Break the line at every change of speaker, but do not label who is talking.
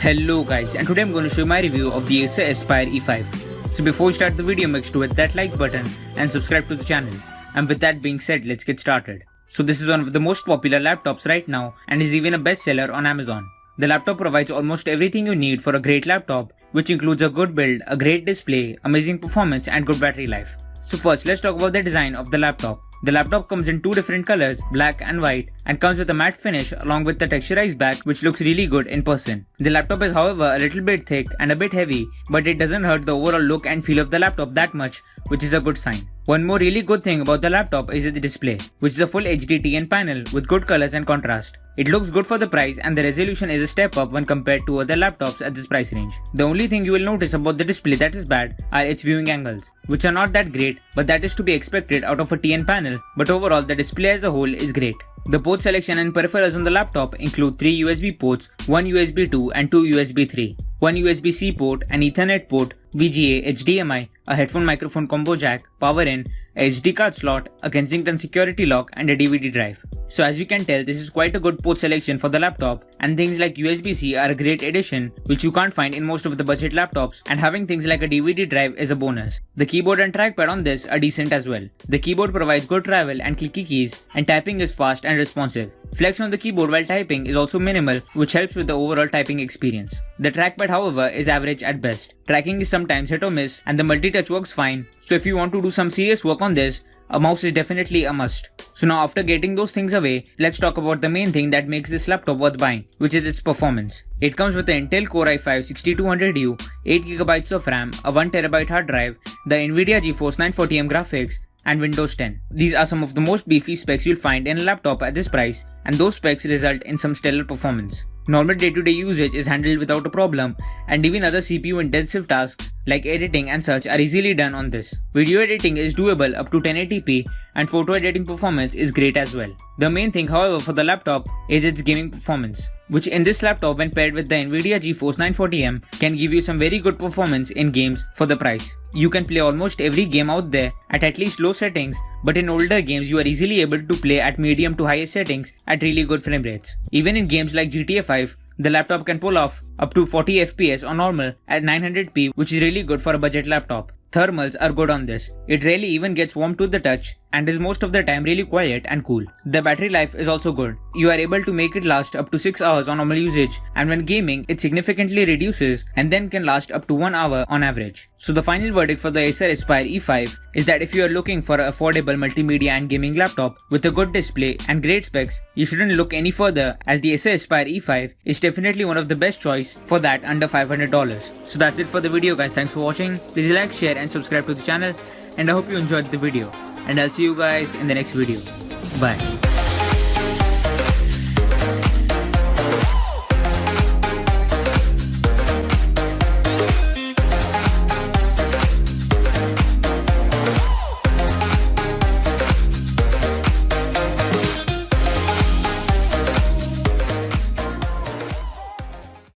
Hello guys, and today I'm going to show you my review of the Acer Aspire E5. So before we start the video, make sure to hit that like button and subscribe to the channel. And with that being said, let's get started. So this is one of the most popular laptops right now and is even a bestseller on Amazon. The laptop provides almost everything you need for a great laptop, which includes a good build, a great display, amazing performance and good battery life. So first, let's talk about the design of the laptop. The laptop comes in two different colors, black and white, and comes with a matte finish along with the texturized back, which looks really good in person. The laptop is however a little bit thick and a bit heavy, but it doesn't hurt the overall look and feel of the laptop that much, which is a good sign. One more really good thing about the laptop is the display, which is a full HD TN panel with good colors and contrast. It looks good for the price and the resolution is a step up when compared to other laptops at this price range. The only thing you will notice about the display that is bad are its viewing angles, which are not that great, but that is to be expected out of a TN panel, but overall the display as a whole is great. The port selection and peripherals on the laptop include 3 USB ports, 1 USB 2 and 2 USB 3, 1 USB-C port, an Ethernet port, VGA, HDMI, a headphone microphone combo jack, power in, a SD card slot, a Kensington security lock and a DVD drive. So as you can tell, this is quite a good port selection for the laptop, and things like USB-C are a great addition which you can't find in most of the budget laptops, and having things like a DVD drive is a bonus. The keyboard and trackpad on this are decent as well. The keyboard provides good travel and clicky keys, and typing is fast and responsive. Flex on the keyboard while typing is also minimal, which helps with the overall typing experience. The trackpad however is average at best. Tracking is sometimes hit or miss and the multi-touch works fine, so if you want to do some serious work on this, a mouse is definitely a must. So now after getting those things away, let's talk about the main thing that makes this laptop worth buying, which is its performance. It comes with the Intel Core i5-6200U, 8GB of RAM, a 1TB hard drive, the Nvidia GeForce 940M graphics, and Windows 10. These are some of the most beefy specs you'll find in a laptop at this price, and those specs result in some stellar performance. Normal day-to-day usage is handled without a problem, and even other CPU-intensive tasks like editing and such are easily done on this. Video editing is doable up to 1080p, and photo editing performance is great as well. The main thing however for the laptop is its gaming performance, which in this laptop when paired with the Nvidia GeForce 940M can give you some very good performance in games for the price. You can play almost every game out there at least low settings, but in older games you are easily able to play at medium to highest settings at really good frame rates. Even in games like GTA 5, the laptop can pull off up to 40 FPS on normal at 900p, which is really good for a budget laptop. Thermals are good on this. It rarely even gets warm to the touch and is most of the time really quiet and cool. The battery life is also good. You are able to make it last up to 6 hours on normal usage, and when gaming it significantly reduces and then can last up to 1 hour on average. So the final verdict for the Acer Aspire E5 is that if you are looking for an affordable multimedia and gaming laptop with a good display and great specs, you shouldn't look any further, as the Acer Aspire E5 is definitely one of the best choice for that under $500. So that's it for the video guys, thanks for watching. Please like, share and subscribe to the channel, and I hope you enjoyed the video, and I'll see you guys in the next video. Bye.